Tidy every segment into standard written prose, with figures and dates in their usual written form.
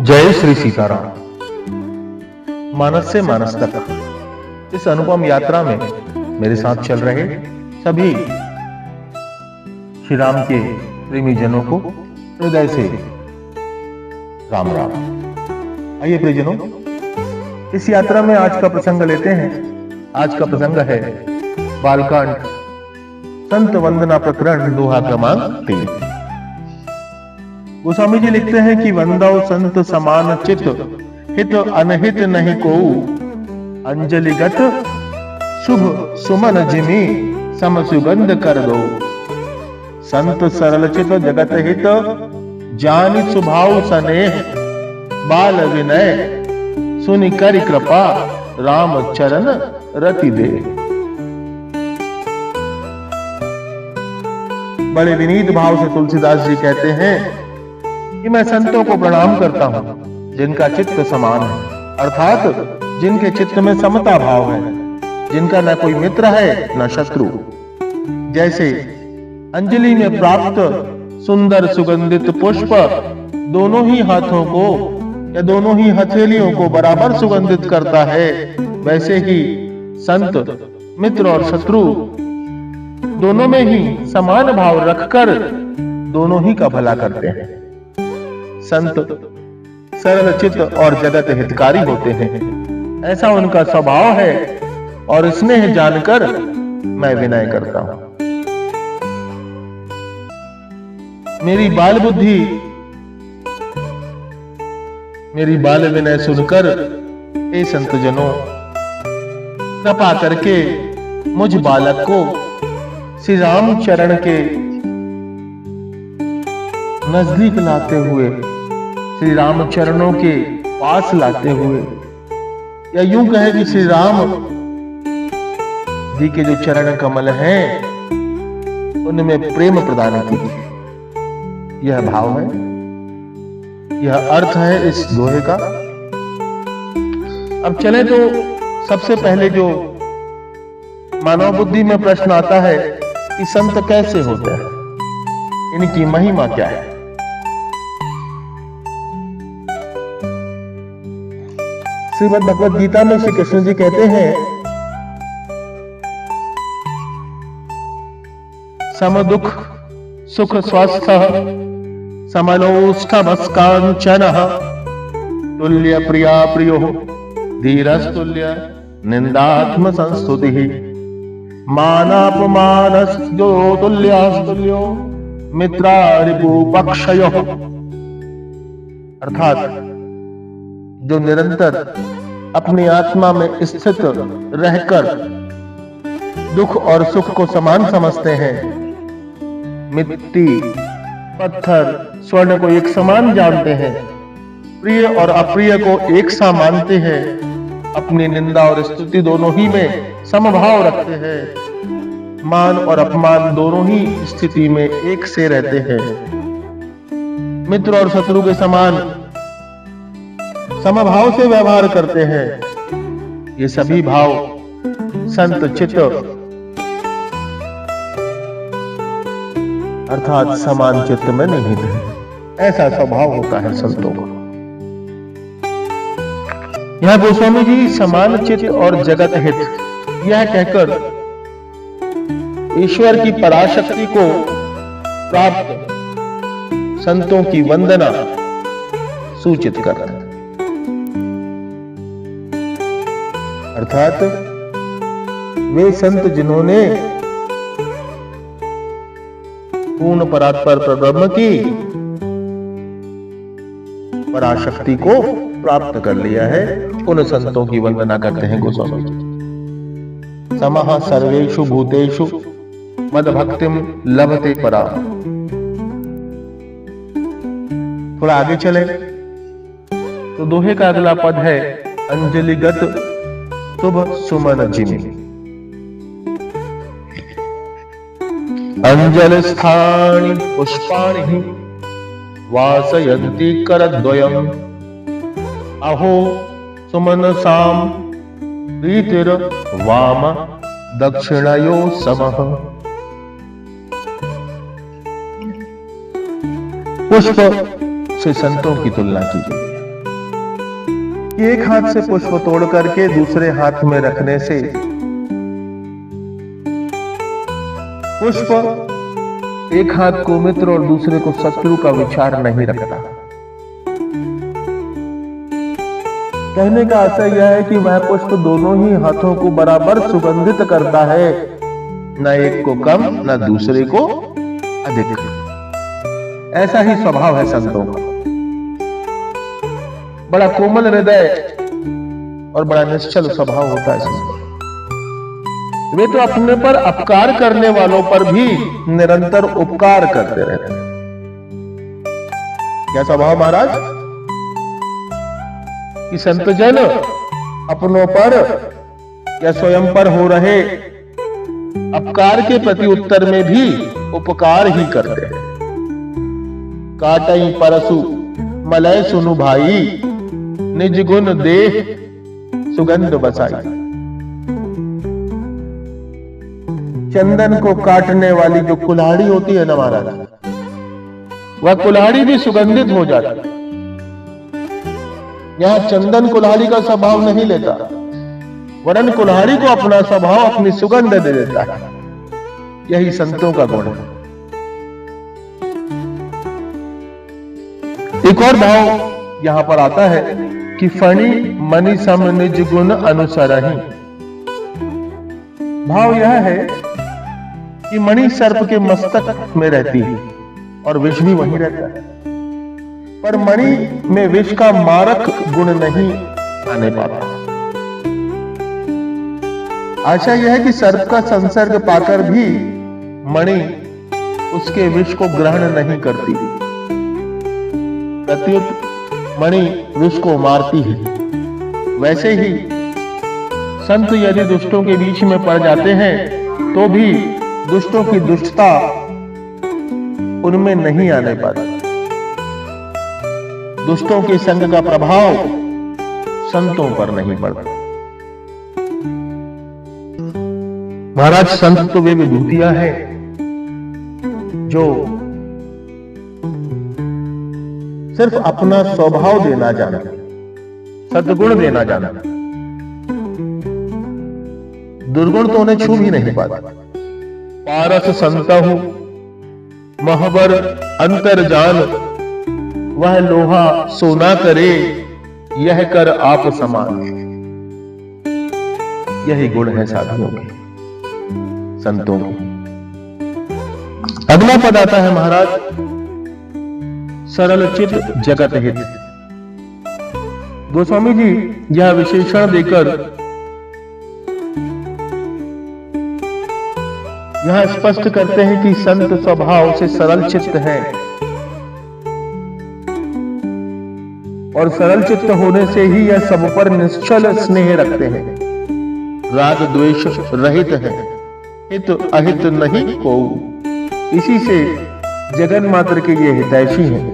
जय श्री सीताराम। मानस से मानस तक इस अनुपम यात्रा में मेरे साथ चल रहे सभी श्री राम के प्रेमी जनों को हृदय से राम राम। आइए प्रियजनों, इस यात्रा में आज का प्रसंग लेते हैं। आज का प्रसंग है बालकांड संत वंदना प्रकरण दोहा क्रमांक 3। गोस्वामी जी लिखते हैं कि वंदो संत समान चित हित अनहित नहीं को अंजलिगत शुभ सुमन जिमी सम सुगंध कर दो। संत सरल चित जगत हित जानि स्वभाव स्नेह बाल विनय सुनि करि कृपा राम चरण रति दे। बड़े विनीत भाव से तुलसीदास जी कहते हैं कि मैं संतों को प्रणाम करता हूं जिनका चित्त समान है, अर्थात जिनके चित्त में समता भाव है, जिनका न कोई मित्र है न शत्रु। जैसे अंजलि में प्राप्त सुंदर सुगंधित पुष्प दोनों ही हाथों को या दोनों ही हथेलियों को बराबर सुगंधित करता है, वैसे ही संत मित्र और शत्रु दोनों में ही समान भाव रखकर दोनों ही का भला करते हैं। संत सरल चित्त और जगत हितकारी होते हैं, ऐसा उनका स्वभाव है और स्नेह जानकर मैं विनय करता हूं। मेरी बाल बुद्धि मेरी बाल विनय सुनकर हे संत जनों, कृपा करके मुझ बालक को श्री राम चरण के नजदीक लाते हुए, श्री राम चरणों के पास लाते हुए, या यूं कहे कि श्री राम जी के जो चरण कमल हैं उनमें प्रेम प्रदान कीजिए। यह भाव है, यह अर्थ है इस दोहे का। अब चले तो सबसे पहले जो मानव बुद्धि में प्रश्न आता है कि संत कैसे होते हैं, इनकी महिमा क्या है। श्रीमद् भगवद गीता में श्री कृष्ण जी कहते हैं, सम दुख सुख स्वस्थ समलोष्ठमस्कांचन तुल्य प्रिया प्रियो धीरस्तुल्य निंदात्म संस्तुति मानापमानस्यो तुल्यस्तुल्यो मित्रारिपुपक्षयो। अर्थात जो निरंतर अपनी आत्मा में स्थित रहकर दुख और सुख को समान समझते हैं, मिट्टी पत्थर स्वर्ण को एक समान जानते हैं, प्रिय और अप्रिय को एक सा मानते हैं, अपनी निंदा और स्तुति दोनों ही में समभाव रखते हैं, मान और अपमान दोनों ही स्थिति में एक से रहते हैं, मित्र और शत्रु के समान समभाव से व्यवहार करते हैं। ये सभी भाव संत चित्त अर्थात समान चित्त में नहीं है, ऐसा स्वभाव होता है संतों का। यह गोस्वामी जी समान चित्त और जगत हित यह कहकर ईश्वर की पराशक्ति को प्राप्त संतों की वंदना सूचित कर रहे हैं। अर्थात वे संत जिन्होंने पूर्ण परात्पर परब्रह्म की पराशक्ति को प्राप्त कर लिया है, उन संतों की वंदना करते हैं गोस्वामी जी। समः सर्वेषु भूतेषु मद भक्तिम लभते परा। थोड़ा आगे चले तो दोहे का अगला पद है अंजलिगत शुभ सुमन जिमी। अंजल स्थानि पुष्पाणि वासयन्ति करद्वयम् अहो सुमनसां प्रीतिर वाम दक्षिणयो समः। पुष्प से संतों की तुलना की गई है। कि एक हाथ से पुष्प तोड़ करके दूसरे हाथ में रखने से पुष्प एक हाथ को मित्र और दूसरे को शत्रु का विचार नहीं रखता। कहने का आशय यह है कि वह पुष्प दोनों ही हाथों को बराबर सुगंधित करता है, न एक को कम न दूसरे को अधिक। ऐसा ही स्वभाव है संतों का। बड़ा कोमल हृदय और बड़ा निश्चल स्वभाव होता है। वे तो अपने पर अपकार करने वालों पर भी निरंतर उपकार करते रहते हैं। क्या स्वभाव महाराज कि संतजन अपनों पर या स्वयं पर हो रहे अपकार के प्रति उत्तर में भी उपकार ही करते हैं। काटई परसु मलय सुनु भाई, निज गुण देह सुगंध बसाई। चंदन को काटने वाली जो कुल्हाड़ी होती है ना महाराज, वह कुल्हाड़ी भी सुगंधित हो जाती है। यहां चंदन कुल्हाड़ी का स्वभाव नहीं लेता, वरन कुल्हाड़ी को अपना स्वभाव, अपनी सुगंध दे देता है। यही संतों का गुण है। एक और भाव यहां पर आता है कि फणी मणि सम निज गुण अनुसरहि। भाव यह है कि मणि सर्प के मस्तक में रहती है और विष भी वहीं रहता है, पर मणि में विष का मारक गुण नहीं आने पाता। आशा यह है कि सर्प का संसर्ग पाकर भी मणि उसके विष को ग्रहण नहीं करती, प्रत्युत मणि विष को मारती है। वैसे ही संत यदि दुष्टों के बीच में पड़ जाते हैं तो भी दुष्टों की दुष्टता उनमें नहीं आने पाती। दुष्टों के संग का प्रभाव संतों पर नहीं पड़ता। महाराज संत तो वे विभूतियां हैं जो सिर्फ अपना स्वभाव देना जानते, सद्गुण देना जानते, दुर्गुण तो उन्हें छू भी नहीं पाता। पारस संतहु महबर अंतर जान, वह लोहा सोना करे यह कर आप समान। यही गुण है साधुओं के, संतों के। अगला पद आता है महाराज, सरल चित जगत हित। गोस्वामी जी यह विशेषण देकर यहां स्पष्ट करते हैं कि संत स्वभाव से सरल चित्त है और सरल चित्त होने से ही यह सब पर निश्चल स्नेह रखते हैं, राग द्वेष रहित है, हित अहित नहीं को। इसी से जगन मात्र के ये हितैषी हैं।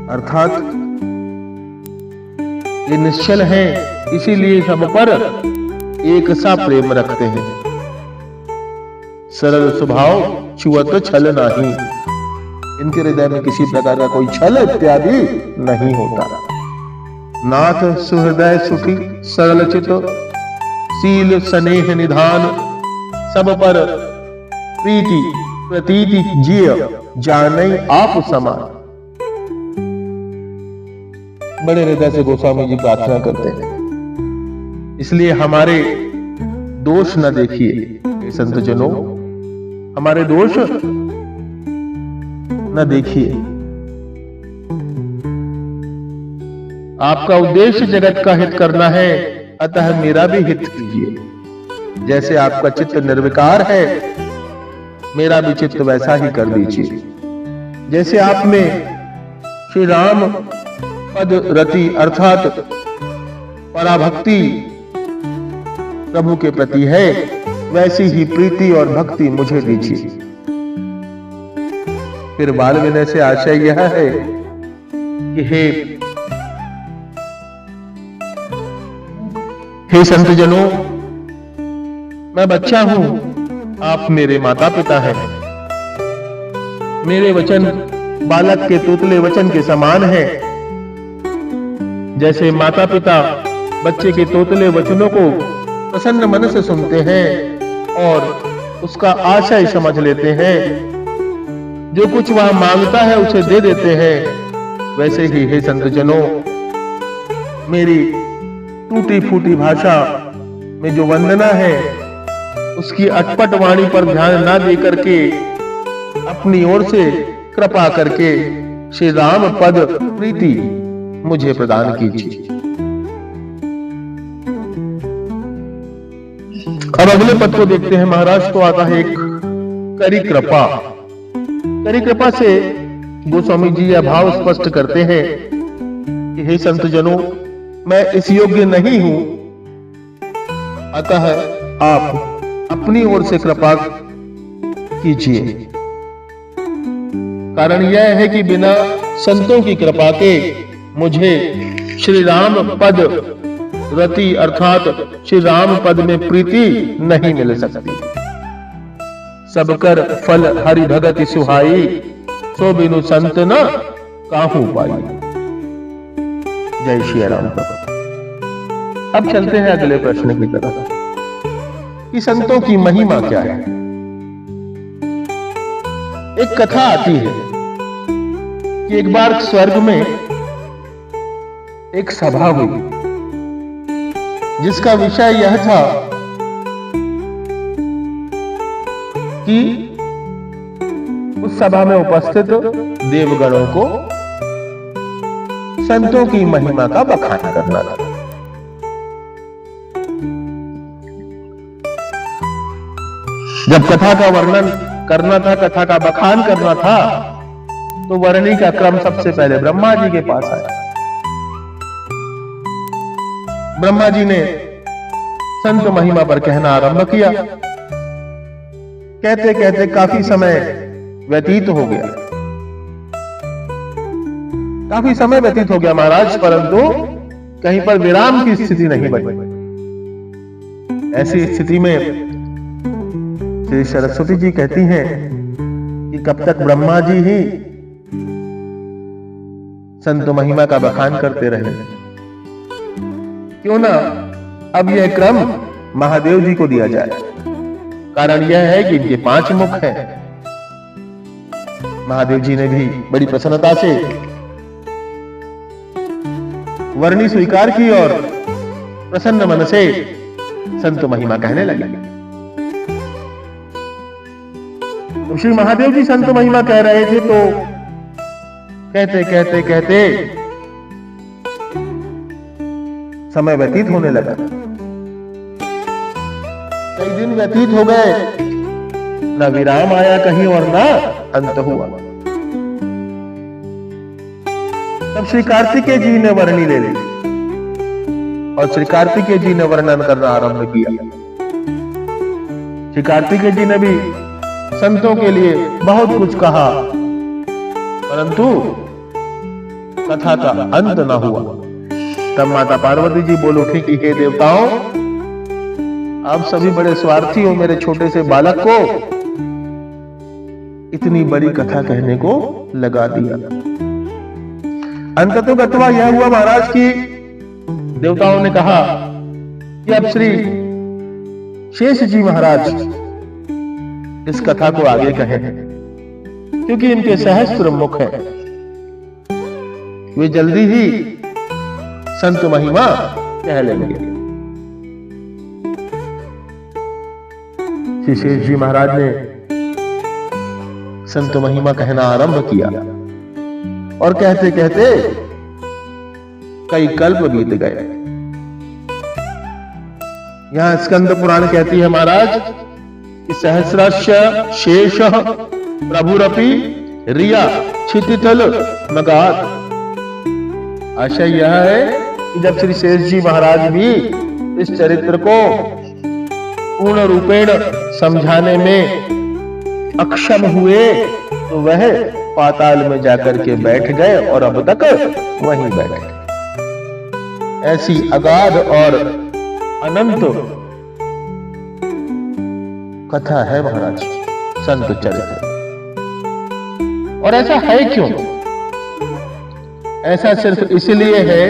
अर्थात ये निश्चल हैं, इसीलिए सब पर एक सा प्रेम रखते हैं। सरल स्वभाव छुअत छल नहीं, इनके हृदय में किसी प्रकार का कोई छल इत्यादि नहीं होता। नाथ सुहृदय सुखी सरल चित, सील स्नेह निधान, सब पर प्रीति प्रतीति जिय जानई आप समान। बड़े हृदय से गोस्वामी जी प्रार्थना करते हैं, इसलिए हमारे दोष न देखिए संतजनों, हमारे दोष न देखिए। आपका उद्देश्य जगत का हित करना है, अतः मेरा भी हित कीजिए। जैसे आपका चित्त निर्विकार है, मेरा भी चित्त वैसा ही कर दीजिए। जैसे आप में श्री राम पद रति अर्थात पराभक्ति प्रभु के प्रति है, वैसी ही प्रीति और भक्ति मुझे दीजिए। फिर बाल विनय से आशय यह है कि हे संतजनों, मैं बच्चा हूं, आप मेरे माता पिता हैं। मेरे वचन बालक के तोतले वचन के समान है। जैसे माता पिता बच्चे के तोतले वचनों को प्रसन्न मन से सुनते हैं और उसका आशय समझ लेते हैं, जो कुछ वह मांगता है उसे दे देते हैं, वैसे ही हे संतजनों, मेरी टूटी फूटी भाषा में जो वंदना है उसकी अटपट वाणी पर ध्यान ना दे करके अपनी ओर से कृपा करके श्री राम पद प्रीति मुझे प्रदान कीजिए। अब अगले पद को देखते हैं महाराज। तो आता है एक करी कृपा। करी कृपा से गोस्वामी जी यह भाव स्पष्ट करते हैं कि हे संतजनों, मैं इस योग्य नहीं हूं, अतः आप अपनी ओर से कृपा कीजिए। कारण यह है कि बिना संतों की कृपा के मुझे श्री राम पद रति अर्थात श्री राम पद में प्रीति नहीं मिल सकती। सब कर फल हरि भगति सुहाई, सो बिनु संत न काहू पाई। जय श्री राम। अब चलते हैं अगले प्रश्न की तरफ कि संतों की महिमा क्या है। एक कथा आती है कि एक बार स्वर्ग में एक सभा हुई जिसका विषय यह था कि उस सभा में उपस्थित देवगणों को संतों की महिमा का बखान करना था। जब कथा का वर्णन करना था, कथा का बखान करना था, तो वर्णी का क्रम सबसे पहले ब्रह्मा जी के पास आया। ब्रह्मा जी ने संत महिमा पर कहना आरंभ किया। कहते कहते काफी समय व्यतीत हो गया, काफी समय व्यतीत हो गया महाराज, परंतु कहीं पर विराम की स्थिति नहीं बनी। ऐसी स्थिति में श्री सरस्वती जी कहती हैं कि कब तक ब्रह्मा जी ही संत महिमा का बखान करते रहे, क्यों ना अब यह क्रम महादेव जी को दिया जाए। कारण यह है कि इनके 5 मुख हैं। महादेव जी ने भी बड़ी प्रसन्नता से वर्णी स्वीकार की और प्रसन्न मन से संत महिमा कहने लगे। तो श्री महादेव जी संत महिमा कह रहे थे, तो कहते कहते कहते समय व्यतीत होने लगा। कई दिन व्यतीत हो गए, न विराम आया कहीं और न अंत हुआ। तब श्री कार्तिकेय जी ने वर्णी ले ली और श्री कार्तिकेय जी ने वर्णन करना आरंभ किया। श्री कार्तिकेय जी ने भी संतों के लिए बहुत कुछ कहा, परंतु कथा का अंत न हुआ। तब माता पार्वती जी बोल उठी कि हे देवताओं, आप सभी बड़े स्वार्थी हो, मेरे छोटे से बालक को इतनी बड़ी कथा कहने को लगा दिया। अंततः गत्वा यह हुआ महाराज की देवताओं ने कहा कि अब श्री शेष जी महाराज इस कथा को आगे कहें, क्योंकि इनके सहस्त्र मुख है, वे जल्दी ही संत महिमा कह लेंगे। श्री शेष जी महाराज ने संत महिमा कहना आरंभ किया और कहते कहते कई कल्प बीत गए। यहां स्कंद पुराण कहती है महाराज कि सहस्रस्य शेष प्रभुरपि रिया क्षितितल मगात। आशय यह है कि जब श्री शेष जी महाराज भी इस चरित्र को पूर्ण रूपेण समझाने में अक्षम हुए, तो वह पाताल में जाकर के बैठ गए और अब तक वहीं बैठे। ऐसी अगाध और अनंत कथा है महाराज संत चरित्र। और ऐसा है क्यों? ऐसा सिर्फ इसलिए है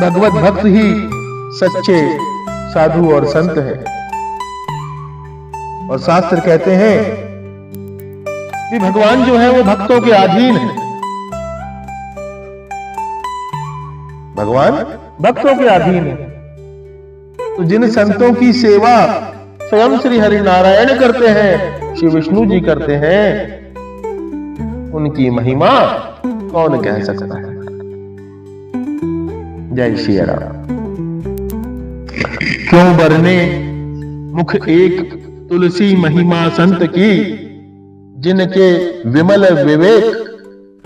भगवत भक्त ही सच्चे साधु और संत हैं। और शास्त्र कहते हैं कि भगवान जो है वो भक्तों के अधीन है। भगवान भक्तों के अधीन है। तो जिन संतों की सेवा स्वयं श्री हरि नारायण करते हैं, श्री विष्णु जी करते हैं, उनकी महिमा कौन कह सकता है। जय श्री राम। क्यों बरने मुख एक तुलसी महिमा संत की, जिनके विमल विवेक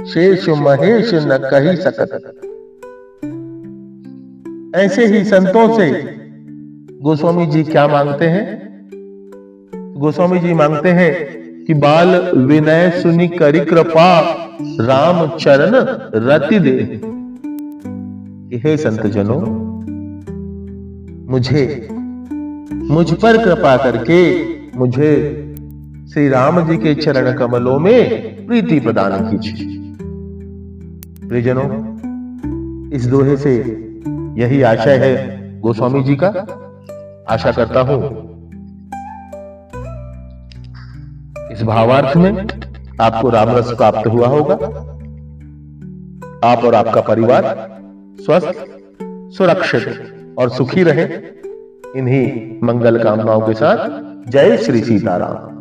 शेष महेश न कही सकत। ऐसे ही संतों से गोस्वामी जी क्या मांगते हैं? गोस्वामी जी मांगते हैं कि बाल विनय सुनि करि कृपा, राम चरण रति दे। हे संत जनों, मुझ पर कृपा करके मुझे श्री राम जी के चरण कमलों में प्रीति प्रदान कीजिए। प्रियजनों, इस दोहे से यही आशय है गोस्वामी जी का। आशा करता हूं इस भावार्थ में आपको रामरस प्राप्त हुआ होगा। आप और आपका परिवार स्वस्थ, सुरक्षित और सुखी रहे, इन्हीं मंगल कामनाओं के साथ जय श्री सीताराम।